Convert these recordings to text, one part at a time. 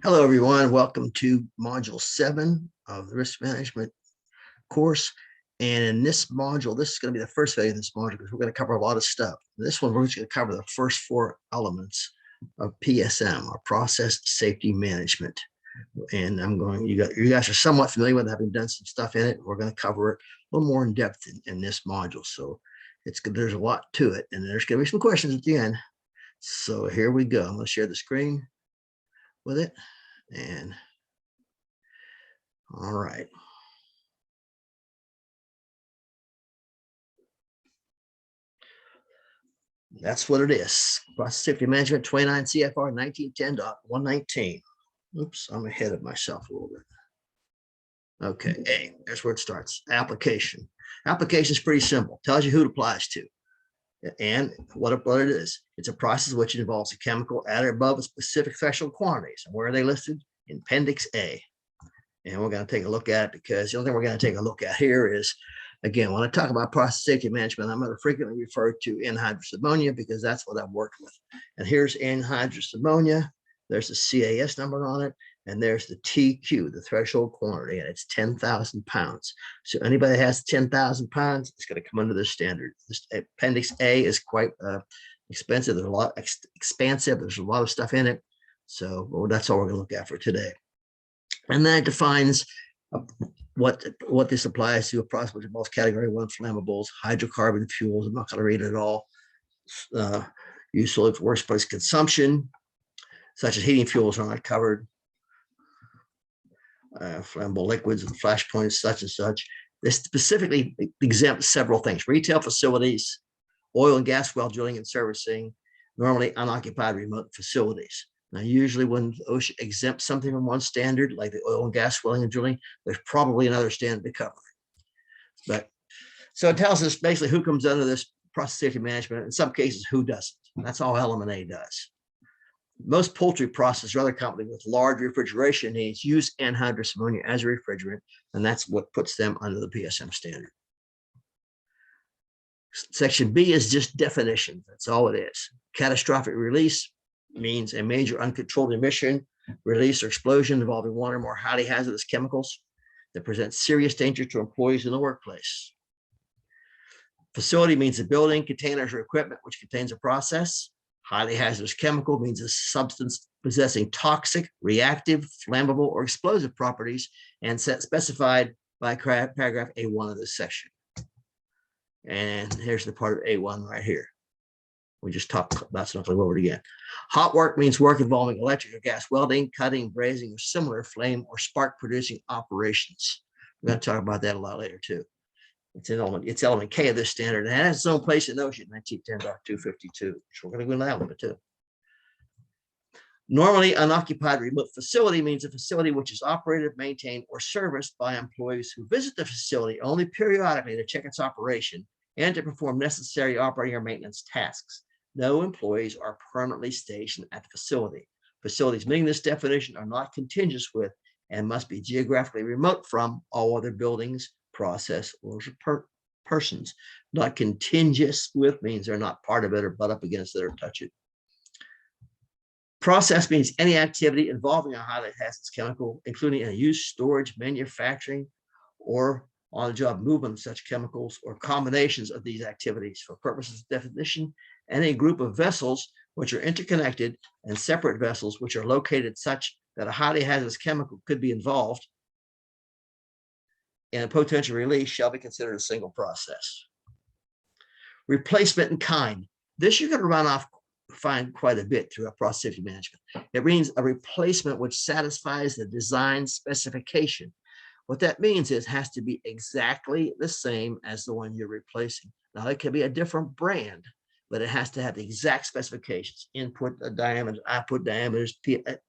Hello, everyone. Welcome to Module 7 of the Risk Management course. And in this module, this is going to be the first video of this module because we're going to cover a lot of stuff. This one, we're just going to cover the first 4 elements of PSM, or Process Safety Management. And you guys are somewhat familiar with it, having done some stuff in it. We're going to cover it a little more in depth in this module. So it's good. There's a lot to it, and there's going to be some questions at the end. So here we go. I'm going to share the screen with it. And all right. That's what it is. Process Safety Management 29 CFR 1910.119. Oops, I'm ahead of myself a little bit. Okay, A, there's where it starts. Application. Application is pretty simple. Tells you who it applies to and what it is. It's a process which involves a chemical at or above a specific threshold quantities. And where are they listed? In Appendix A. And we're going to take a look at it because the only thing we're going to take a look at here is, again, when I talk about process safety management, I'm going to frequently refer to anhydrous ammonia because that's what I've worked with. And here's anhydrous ammonia. There's the CAS number on it. And there's the TQ, the threshold quantity, and it's 10,000 pounds. So anybody that has 10,000 pounds, it's going to come under this standard. This Appendix A is quite expensive. There's a lot expansive. There's a lot of stuff in it. So that's all we're going to look at for today. And then it defines what this applies to, a process which involves category 1 flammables, hydrocarbon fuels. I'm not going to read it all. Useful for workplace consumption, such as heating fuels are not covered. Flammable liquids and flashpoints, such and such. This specifically exempts several things: retail facilities, oil and gas well drilling and servicing, normally unoccupied remote facilities. Now, usually when OSHA exempts something from one standard, like the oil and gas welling and drilling, there's probably another standard to cover it. But so it tells us basically who comes under this process safety management. In some cases, who doesn't. That's all element A does. Most poultry processors or other companies with large refrigeration needs use anhydrous ammonia as a refrigerant, and that's what puts them under the PSM standard. Section B is just definitions. That's all it is. Catastrophic release means a major uncontrolled emission, release, or explosion involving one or more highly hazardous chemicals that present serious danger to employees in the workplace. Facility means a building, containers, or equipment which contains a process. Highly hazardous chemical means a substance possessing toxic, reactive, flammable, or explosive properties and specified by paragraph A1 of this section. And here's the part of A1 right here. We just talked about something over it again. Hot work means work involving electric or gas welding, cutting, brazing, or similar flame or spark producing operations. We're going to talk about that a lot later too. It's element K of this standard, and it has its own place in OSHA 1910.252, which we're going to go into that one too. Normally, unoccupied remote facility means a facility which is operated, maintained, or serviced by employees who visit the facility only periodically to check its operation and to perform necessary operating or maintenance tasks. No employees are permanently stationed at the facility. Facilities meeting this definition are not contiguous with and must be geographically remote from all other buildings, process, or persons. Not contiguous with means they're not part of it or butt up against it or touch it. Process means any activity involving a highly hazardous chemical, including a use, storage, manufacturing, or on-the-job movement of such chemicals, or combinations of these activities for purposes of definition, and a group of vessels which are interconnected and separate vessels which are located such that a highly hazardous chemical could be involved and a potential release shall be considered a single process. Replacement in kind. This you're going to find quite a bit through process safety management. It means a replacement which satisfies the design specification. What that means is it has to be exactly the same as the one you're replacing. Now, it could be a different brand, but it has to have the exact specifications: input diameters, output diameters,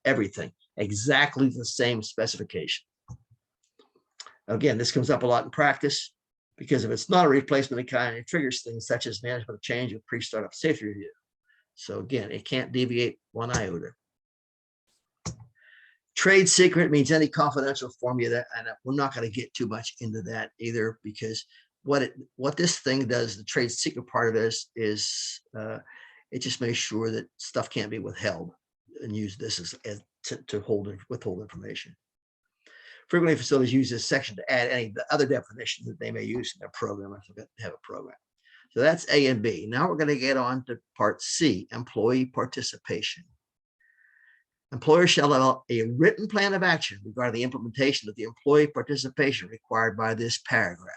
everything, exactly the same specification. Again, this comes up a lot in practice because if it's not a replacement in kind, it triggers things such as management of change with pre-startup safety review. So again, it can't deviate one iota. Trade secret means any confidential formula, and we're not going to get too much into that either, because what this thing does, the trade secret part of this is it just makes sure that stuff can't be withheld, and use this as to withhold information. Frequently, facilities use this section to add any of the other definitions that they may use in their program if they have a program. So that's A and B. Now we're going to get on to part C, employee participation. Employers shall develop a written plan of action regarding the implementation of the employee participation required by this paragraph.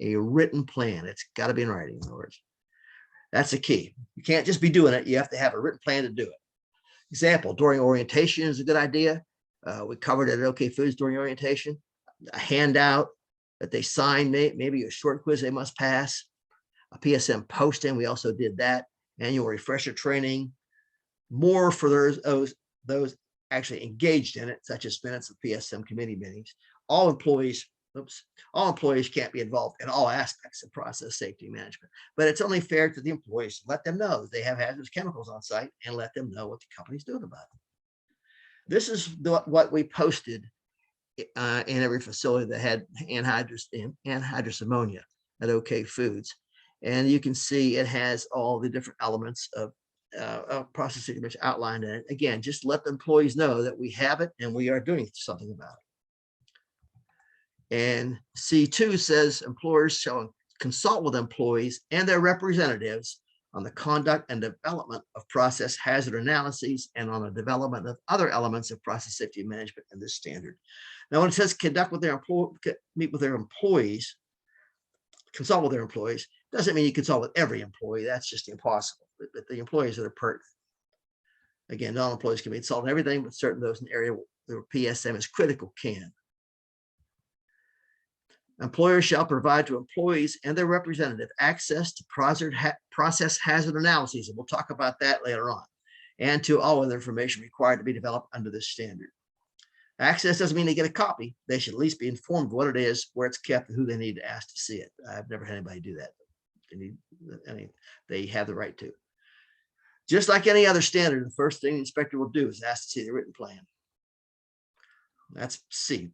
A written plan. It's got to be in writing, in other words. That's the key. You can't just be doing it. You have to have a written plan to do it. Example, during orientation is a good idea. We covered it at OK Foods during orientation. A handout that they sign, maybe a short quiz they must pass. A PSM posting, we also did that. Annual refresher training. More for those actually engaged in it, such as minutes of PSM committee meetings. All employees can't be involved in all aspects of process safety management, but it's only fair to the employees to let them know they have hazardous chemicals on site and let them know what the company's doing about it. This is what we posted in every facility that had anhydrous ammonia at OK Foods. And you can see it has all the different elements of process safety outlined in it. Again, just let the employees know that we have it and we are doing something about it. And C2 says employers shall consult with employees and their representatives on the conduct and development of process hazard analyses and on the development of other elements of process safety management in this standard. Now, when it says meet with their employees, consult with their employees, doesn't mean you consult with every employee. That's just impossible. But the employees that are pertinent. Again, non-employees can be consulted on everything, but certain those in the area where PSM is critical can. Employers shall provide to employees and their representative access to process hazard analyses, and we'll talk about that later on, and to all other information required to be developed under this standard. Access doesn't mean they get a copy. They should at least be informed of what it is, where it's kept, and who they need to ask to see it. I've never had anybody do that. They have the right to. Just like any other standard, the first thing the inspector will do is ask to see the written plan. That's C.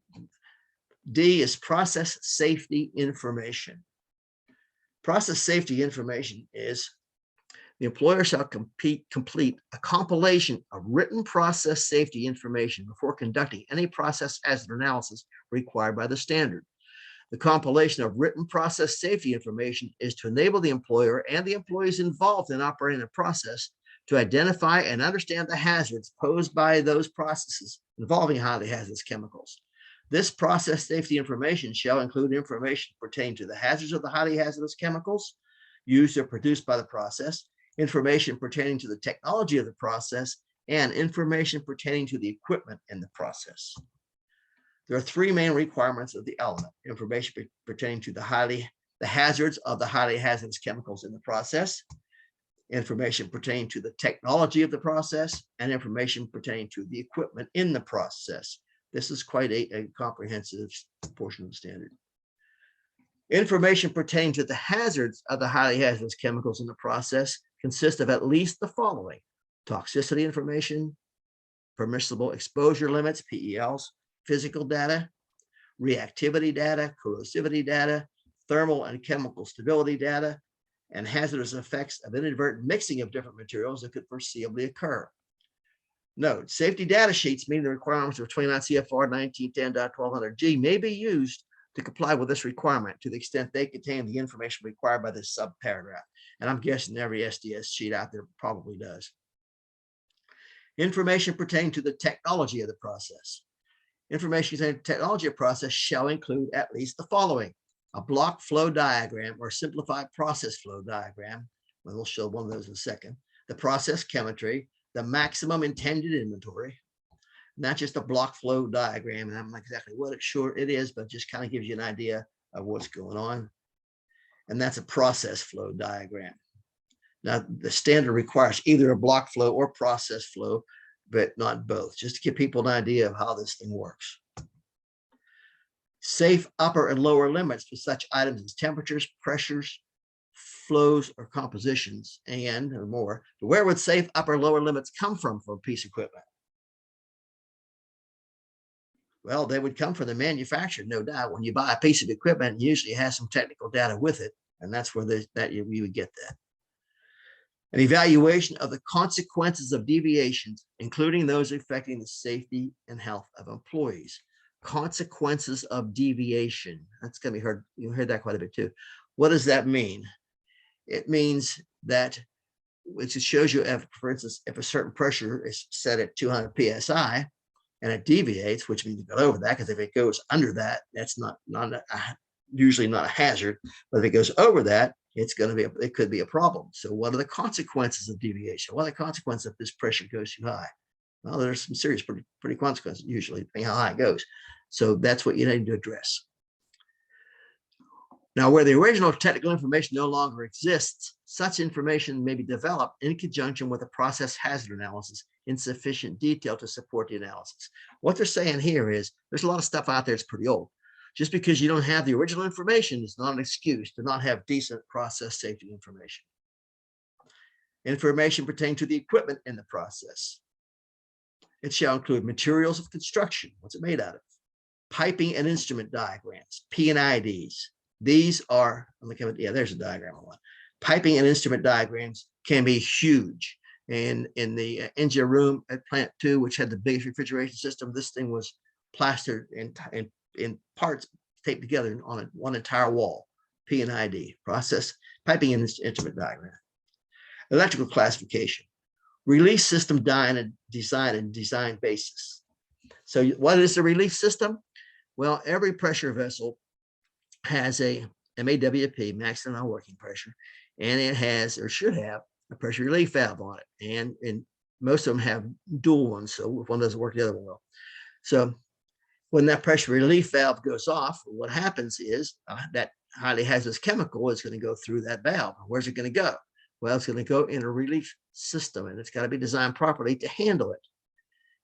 D is process safety information. Process safety information is the employer shall complete a compilation of written process safety information before conducting any process hazard analysis required by the standard. The compilation of written process safety information is to enable the employer and the employees involved in operating the process to identify and understand the hazards posed by those processes involving highly hazardous chemicals. This process safety information shall include information pertaining to the hazards of the highly hazardous chemicals used or produced by the process, information pertaining to the technology of the process, and information pertaining to the equipment in the process. There are three main requirements of the element: information pertaining to the hazards of the highly hazardous chemicals in the process, information pertaining to the technology of the process, and information pertaining to the equipment in the process. This is quite a comprehensive portion of the standard. Information pertaining to the hazards of the highly hazardous chemicals in the process consists of at least the following: toxicity information, permissible exposure limits, PELs, physical data, reactivity data, corrosivity data, thermal and chemical stability data, and hazardous effects of inadvertent mixing of different materials that could foreseeably occur. Note, safety data sheets meeting the requirements of 29 CFR 1910.1200G may be used to comply with this requirement to the extent they contain the information required by this subparagraph. And I'm guessing every SDS sheet out there probably does. Information pertaining to the technology of the process. Information pertaining to the technology of the process shall include at least the following: a block flow diagram or simplified process flow diagram. We'll show one of those in a second. The process chemistry, the maximum intended inventory, not just a block flow diagram, and I'm not exactly what it is, but just kind of gives you an idea of what's going on. And that's a process flow diagram. Now, the standard requires either a block flow or process flow, but not both, just to give people an idea of how this thing works. Safe upper and lower limits for such items as temperatures, pressures, flows, or compositions, and more. But where would safe upper and lower limits come from for a piece of equipment? Well, they would come from the manufacturer, no doubt. When you buy a piece of equipment, it usually has some technical data with it, and that's where you would get that. An evaluation of the consequences of deviations, including those affecting the safety and health of employees. Consequences of deviation. That's going to be heard. You heard that quite a bit too. What does that mean? It means that, which shows you, if, for instance, if a certain pressure is set at 200 psi and it deviates, which means you go over that, because if it goes under that, that's usually not a hazard. But if it goes over that, it could be a problem. So what are the consequences of deviation? What are the consequences if this pressure goes too high? Well, there's some serious, pretty consequences usually, depending how high it goes. So that's what you need to address. Now, where the original technical information no longer exists, such information may be developed in conjunction with a process hazard analysis in sufficient detail to support the analysis. What they're saying here is there's a lot of stuff out there that's pretty old. Just because you don't have the original information is not an excuse to not have decent process safety information. Information pertaining to the equipment in the process. It shall include materials of construction. What's it made out of? Piping and instrument diagrams, P&IDs. These are, there's a diagram of one. Piping and instrument diagrams can be huge. And in the engine room at Plant 2, which had the biggest refrigeration system, this thing was plastered in parts taped together on one entire wall. P&ID, process, piping and instrument diagram. Electrical classification. Release system design and design basis. So what is the release system? Well, every pressure vessel has a MAWP, maximum working pressure, and it has, or should have, a pressure relief valve on it. And most of them have dual ones, so if one doesn't work, the other one will. So when that pressure relief valve goes off, what happens is that highly hazardous chemical is going to go through that valve. Where's it going to go? Well, it's going to go in a relief system, and it's got to be designed properly to handle it.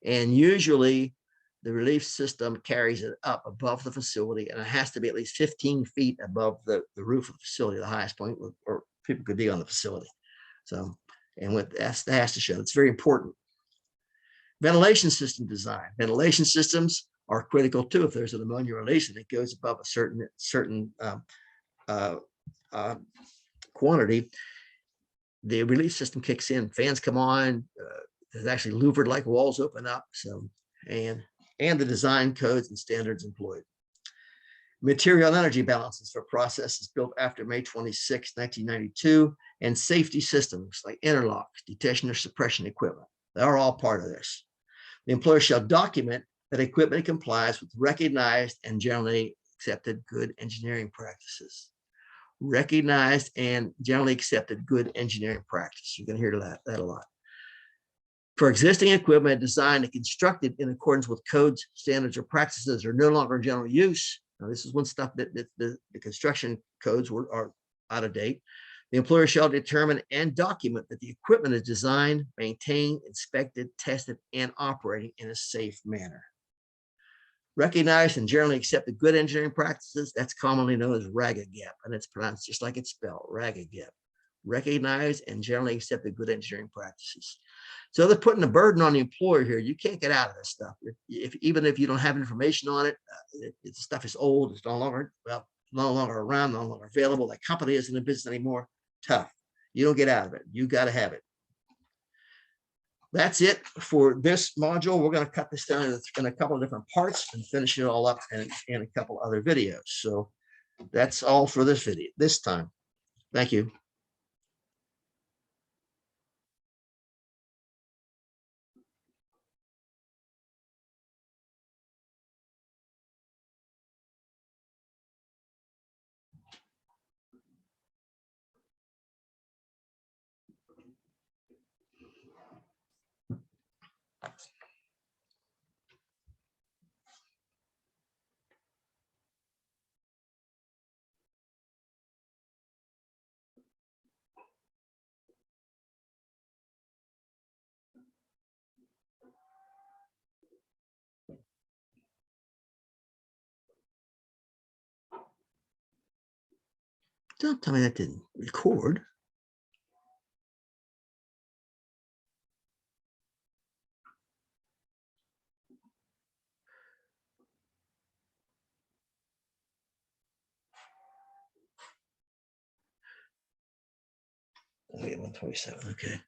And usually the relief system carries it up above the facility, and it has to be at least 15 feet above the roof of the facility, the highest point where people could dig on the facility. So, and with that has to show, it's very important. Ventilation system design. Ventilation systems are critical too. If there's an ammonia release and it goes above a certain quantity, the relief system kicks in, fans come on, there's actually louvered like walls open up. So, and the design codes and standards employed. Material and energy balances for processes built after May 26, 1992, and safety systems like interlocks, detection or suppression equipment. They're all part of this. The employer shall document that equipment complies with recognized and generally accepted good engineering practices. Recognized and generally accepted good engineering practice. You're going to hear that a lot. For existing equipment designed and constructed in accordance with codes, standards, or practices are no longer in general use. Now, this is one stuff that the construction codes are out of date. The employer shall determine and document that the equipment is designed, maintained, inspected, tested, and operating in a safe manner. Recognized and generally accepted good engineering practices, that's commonly known as RAGAGEP, and it's pronounced just like it's spelled, RAGAGEP. Recognized and generally accepted good engineering practices. So they're putting a burden on the employer here. You can't get out of this stuff. Even if you don't have information on it, the stuff is old, it's no longer around, no longer available. That company isn't in business anymore. Tough. You don't get out of it. You got to have it. That's it for this module. We're going to cut this down in a couple of different parts and finish it all up in a couple other videos. So that's all for this video this time. Thank you. Don't tell me that didn't record. Wait a minute. 127. Okay.